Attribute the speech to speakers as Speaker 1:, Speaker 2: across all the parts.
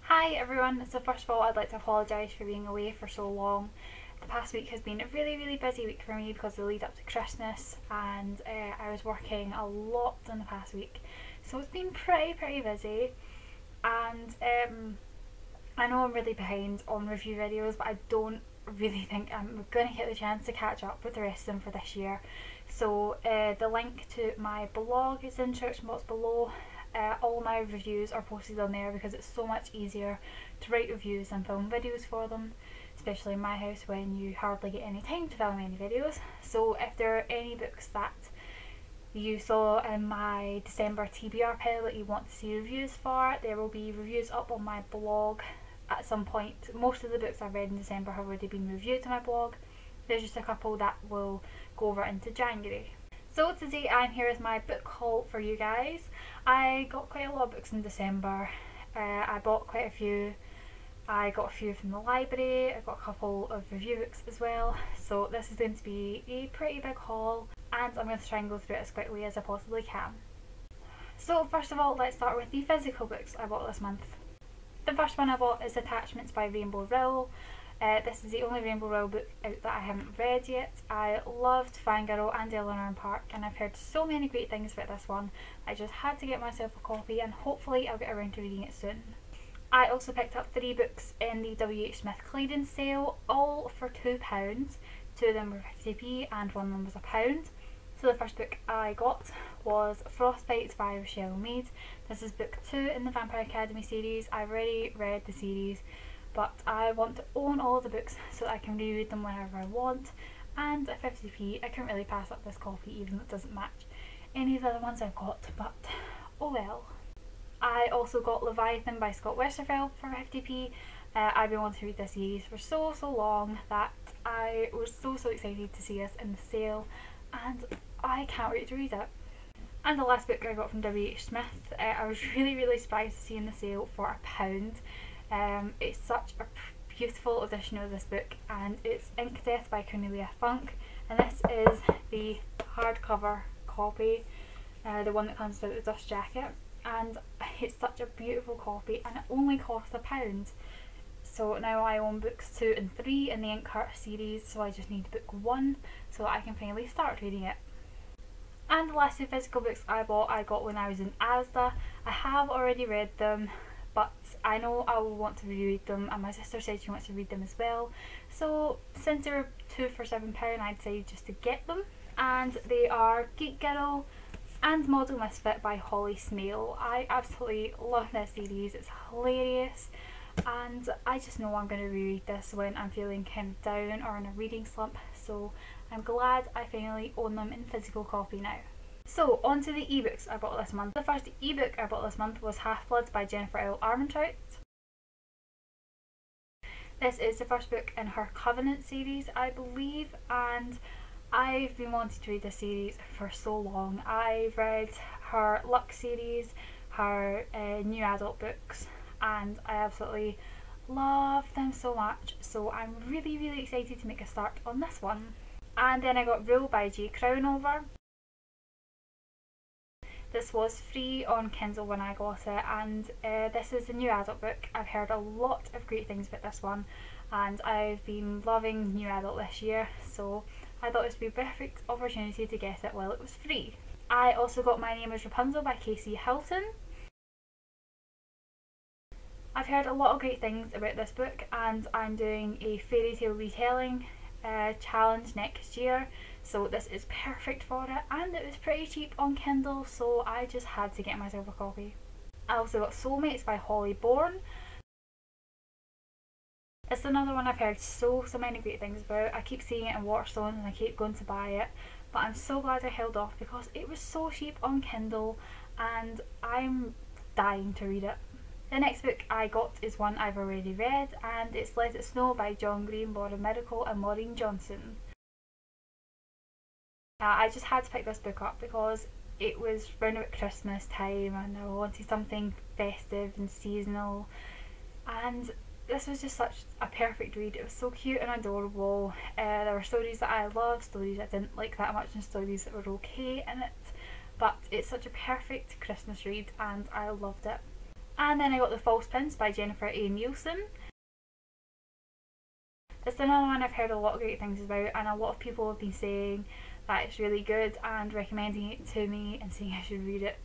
Speaker 1: Hi everyone, so first of all I'd like to apologise for being away for so long. The past week has been a really busy week for me because of the lead up to Christmas, and I was working a lot in the past week, so it's been pretty busy. And I know I'm really behind on review videos, but I don't really think I'm going to get the chance to catch up with the rest of them for this year. So the link to my blog is in the description box below. All my reviews are posted on there because it's so much easier to write reviews than film videos for them, especially in my house when you hardly get any time to film any videos. So if there are any books that you saw in my December TBR pile that you want to see reviews for, there will be reviews up on my blog at some point. Most of the books I've read in December have already been reviewed to my blog. There's just a couple that will go over into January. So today I'm here with my book haul for you guys. I got quite a lot of books in December. I bought quite a few. I got a few from the library. I got a couple of review books as well. So this is going to be a pretty big haul, and I'm going to try and go through it as quickly as I possibly can. So first of all, let's start with the physical books I bought this month. The first one I bought is Attachments by Rowell. This is the only Rowell book out that I haven't read yet. I loved Fangirl and Eleanor and Park, and I've heard so many great things about this one. I just had to get myself a copy, and hopefully I'll get around to reading it soon. I also picked up 3 books in the W.H. Smith clearance sale, all for £2. 2 of them were 50p and one of them was £1. So the first book I got was Frostbite by Richelle and Mead. This is book 2 in the Vampire Academy series. I've already read the series, but I want to own all of the books so that I can reread them whenever I want, and at 50p I couldn't really pass up this copy even though it doesn't match any of the other ones I've got, but oh well. I also got Leviathan by Westerfeld for 50p. I've been wanting to read this series for so long that I was so excited to see this in the sale, and I can't wait to read it. And the last book I got from W.H. Smith, I was really surprised to see in the sale for £1. It's such a beautiful edition of this book, and it's Inkdeath by Cornelia Funke, and this is the hardcover copy, the one that comes with the dust jacket, and it's such a beautiful copy, and it only costs £1. So now I own books 2 and 3 in the Inkheart series, so I just need book 1 so that I can finally start reading it. And the last 2 physical books I got when I was in Asda. I have already read them, but I know I will want to reread them, and my sister said she wants to read them as well. So since they were 2 for £7, I decided just to get them. And they are Geek and Model Misfit by Smale. I absolutely love this series, it's hilarious, and I just know I'm going to reread this when I'm feeling kind of down or in a reading slump, so I'm glad I finally own them in physical copy now. So on to the ebooks I bought this month. The first ebook I bought this month was Half-Bloods by Jennifer L. Armentrout. This is the first book in her Covenant series, I believe, and I've been wanting to read this series for so long. I've read her Lux series, her new adult books, and I absolutely love them so much, so I'm really excited to make a start on this one. And then I got Rowell by Jay Crownover. This was free on Kindle when I got it, and this is the new adult book. I've heard a lot of great things about this one, and I've been loving new adult this year, so I thought this would be a perfect opportunity to get it while it was free. I also got My Name is Rapunzel by Hilton. I've heard a lot of great things about this book, and I'm doing a fairy tale retelling challenge next year, so this is perfect for it, and it was pretty cheap on Kindle, so I just had to get myself a copy. I also got Soulmates by Bourne. It's another one I've heard so many great things about. I keep seeing it in Waterstones and I keep going to buy it, but I'm so glad I held off because it was so cheap on Kindle and I'm dying to read it. The next book I got is one I've already read, and it's Let It Snow by John Green, Myracle and Maureen Johnson. I just had to pick this book up because it was round about Christmas time and I wanted something festive and seasonal, and this was just such a perfect read. It was so cute and adorable. There were stories that I loved, stories I didn't like that much, and stories that were okay in it, but it's such a perfect Christmas read and I loved it. And then I got The False Prince by Jennifer A. Nielson. It's another one I've heard a lot of great things about, and a lot of people have been saying that it's really good and recommending it to me and saying I should read it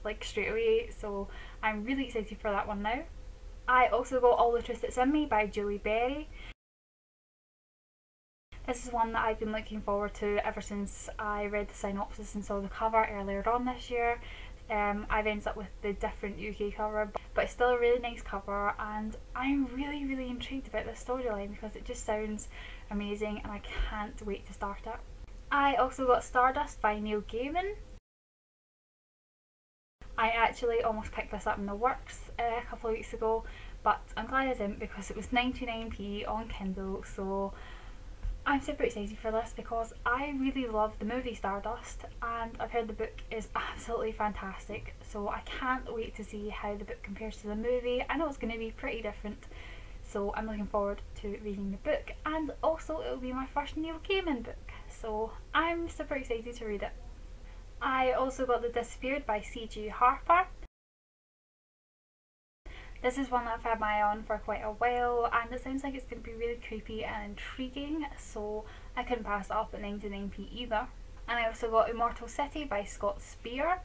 Speaker 1: like straight away, so I'm really excited for that one now. I also got All the Truth That's in Me by Julie Berry. This is one that I've been looking forward to ever since I read the synopsis and saw the cover earlier on this year. I've ended up with the different UK cover, but it's still a really nice cover, and I'm really intrigued about this storyline because it just sounds amazing and I can't wait to start it. I also got Stardust by Neil Gaiman. I actually almost picked this up in the works a couple of weeks ago, but I'm glad I didn't because it was 99p on Kindle, so I'm super excited for this because I really love the movie Stardust, and I've heard the book is absolutely fantastic, so I can't wait to see how the book compares to the movie. I know it's going to be pretty different, so I'm looking forward to reading the book, and also it will be my first Neil Gaiman book, so I'm super excited to read it. I also got The Disappeared by C J Harper. This is one that I've had my eye on for quite a while, and it sounds like it's going to be really creepy and intriguing, so I couldn't pass it up at 99p either. And I also got Immortal City by Scott Speer.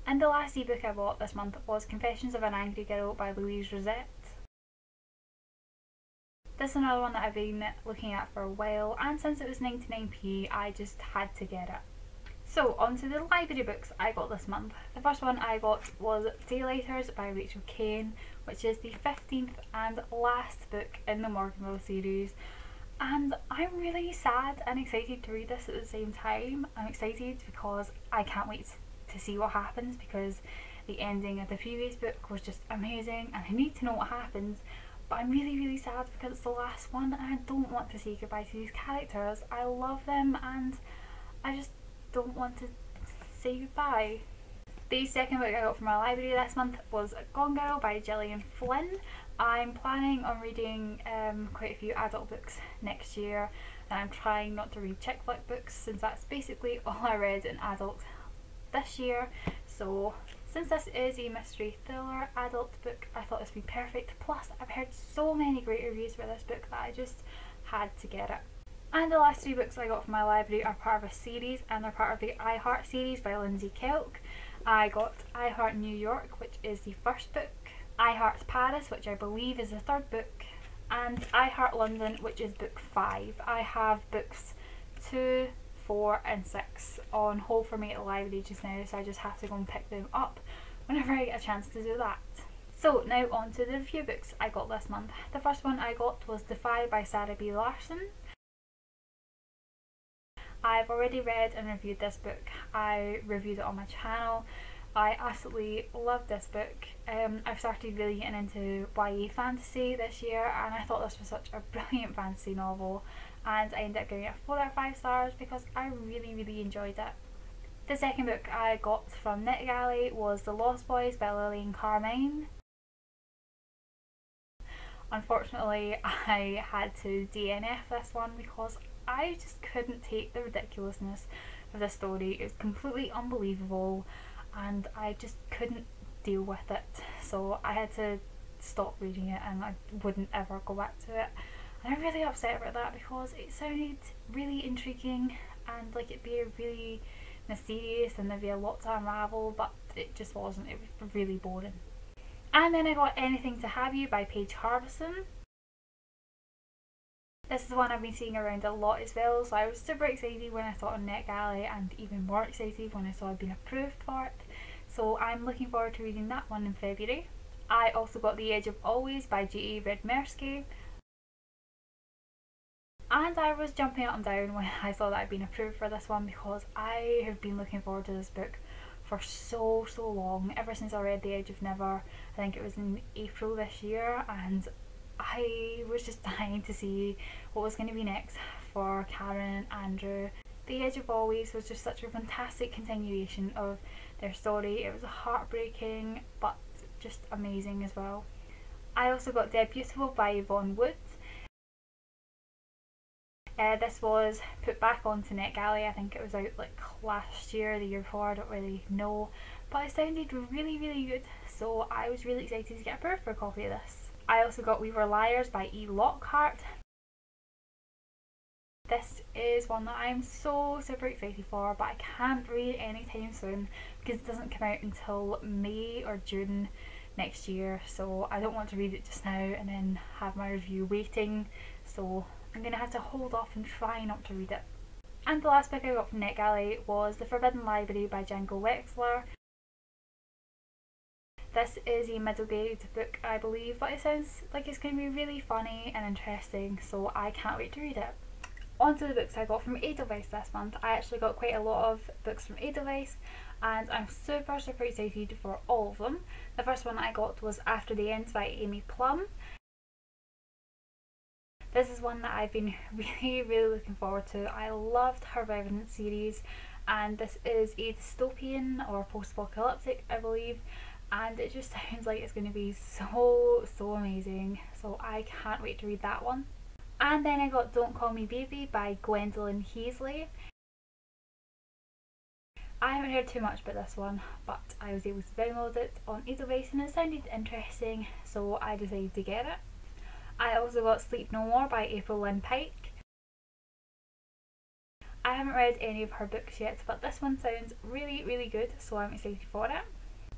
Speaker 1: And the last ebook I bought this month was Confessions of an Angry Girl by Louise Rozett. This is another one that I've been looking at for a while, and since it was 99p I just had to get it. So on to the library books I got this month. The first one I got was Daylighters by Rachel Caine, which is the 15th and last book in the Morganville series, and I'm really sad and excited to read this at the same time. I'm excited because I can't wait to see what happens, because the ending of the previous book was just amazing and I need to know what happens, but I'm really sad because it's the last one and I don't want to say goodbye to these characters. I love them and I just don't want to say goodbye. The second book I got from my library this month was Gone Girl by Gillian Flynn. I'm planning on reading quite a few adult books next year, and I'm trying not to read chick flick books since that's basically all I read in adult this year. So since this is a mystery thriller adult book, I thought this would be perfect. Plus I've heard so many great reviews for this book that I just had to get it. And the last three books I got from my library are part of a series, and they're part of the I Heart series by Lindsey. I got I Heart New York, which is the first book, I Heart Paris, which I believe is the third book, and I Heart London, which is book 5. I have books 2, 4 and 6 on hold for me at the library just now, so I just have to go and pick them up whenever I get a chance to do that. So now on to the review books I got this month. The first one I got was Defy by Sarah B. Larson. I've already read and reviewed this book. I reviewed it on my channel. I absolutely loved this book. I've started really getting into YA fantasy this year, and I thought this was such a brilliant fantasy novel, and I ended up giving it 4 out of 5 stars because I really enjoyed it. The second book I got from NetGalley was The Lost Boys by Lillian Carmine. Unfortunately I had to DNF this one because I just couldn't take the ridiculousness of this story. It was completely unbelievable and I just couldn't deal with it, so I had to stop reading it and I wouldn't ever go back to it. And I'm really upset about that because it sounded really intriguing and like it'd be really mysterious and there'd be a lot to unravel, but it just wasn't. It was really boring. And then I got Anything to Have You by Paige Harbison. This is one I've been seeing around a lot as well, so I was super excited when I saw it on NetGalley and even more excited when I saw I'd been approved for it. So I'm looking forward to reading that one in February. I also got The Edge of Always by J.A. Redmersky. And I was jumping up and down when I saw that I'd been approved for this one because I have been looking forward to this book for so long, ever since I read The Edge of Never. I think it was in April this year, and I was just dying to see what was going to be next for Karen and Andrew. The Edge of Always was just such a fantastic continuation of their story. It was heartbreaking but just amazing as well. I also got Dead Beautiful by Yvonne Wood. This was put back onto NetGalley. I think it was out like last year, the year before, I don't really know, but it sounded really good, so I was really excited to get approved for a copy of this. I also got We Were Liars by E. Lockhart. This is one that I'm so super excited for, but I can't read it anytime soon because it doesn't come out until May or June next year, so I don't want to read it just now and then have my review waiting, so I'm going to have to hold off and try not to read it. And the last book I got from NetGalley was The Forbidden Library by Django Wexler. This is a middle grade book, I believe, but it sounds like it's going to be really funny and interesting, so I can't wait to read it. On to the books I got from Edelweiss this month. I actually got quite a lot of books from Edelweiss and I'm super excited for all of them. The first one I got was After the Ends by Amy Plum. This is one that I've been really looking forward to. I loved her Revenant series, and this is a dystopian or post-apocalyptic, I believe, and it just sounds like it's going to be so amazing, so I can't wait to read that one. And then I got Don't Call Me Baby by Gwendolyn Heasley. I haven't heard too much about this one, but I was able to download it on Edelweiss and it sounded interesting, so I decided to get it. I also got Sleep No More by April Lynn Pike. I haven't read any of her books yet, but this one sounds really good, so I'm excited for it.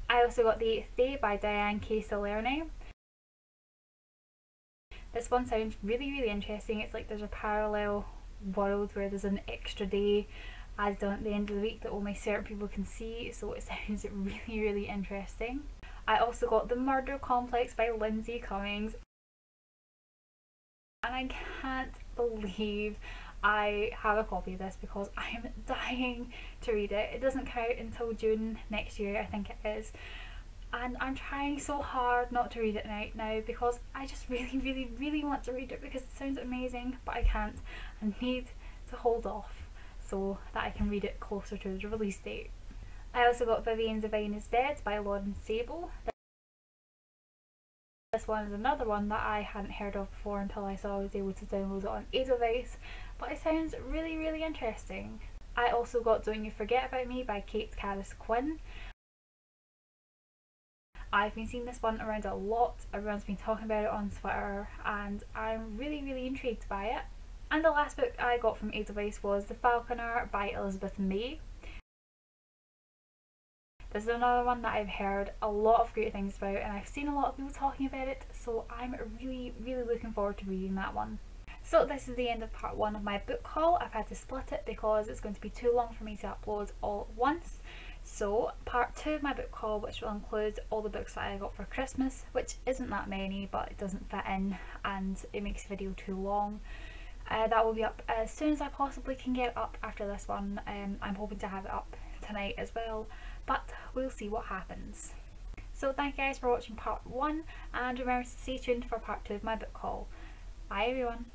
Speaker 1: I also got The Eighth Day by Diane K. Salerni. This one sounds really interesting. It's like there's a parallel world where there's an extra day added on at the end of the week that only certain people can see, so it sounds really interesting. I also got The Murder Complex by Lindsey Cummings, and I can't believe I have a copy of this because I'm dying to read it. It doesn't come out until June next year, I think it is. And I'm trying so hard not to read it right now because I just really want to read it because it sounds amazing, but I can't. I need to hold off so that I can read it closer to the release date. I also got Vivian Divine is Dead by Lauren Sable. This one is another one that I hadn't heard of before until I saw I was able to download it on Edelweiss, but it sounds really interesting. I also got Don't You Forget About Me by Kate Caris Quinn. I've been seeing this one around a lot, everyone's been talking about it on Twitter, and I'm really intrigued by it. And the last book I got from Edelweiss was The Falconer by Elizabeth May. This is another one that I've heard a lot of great things about and I've seen a lot of people talking about it, so I'm really looking forward to reading that one. So this is the end of part 1 of my book haul. I've had to split it because it's going to be too long for me to upload all at once. So part 2 of my book haul, which will include all the books that I got for Christmas, which isn't that many but it doesn't fit in and it makes the video too long. That will be up as soon as I possibly can get it up after this one. I'm hoping to have it up tonight as well, but we'll see what happens. So thank you guys for watching part 1 and remember to stay tuned for part 2 of my book haul. Bye everyone!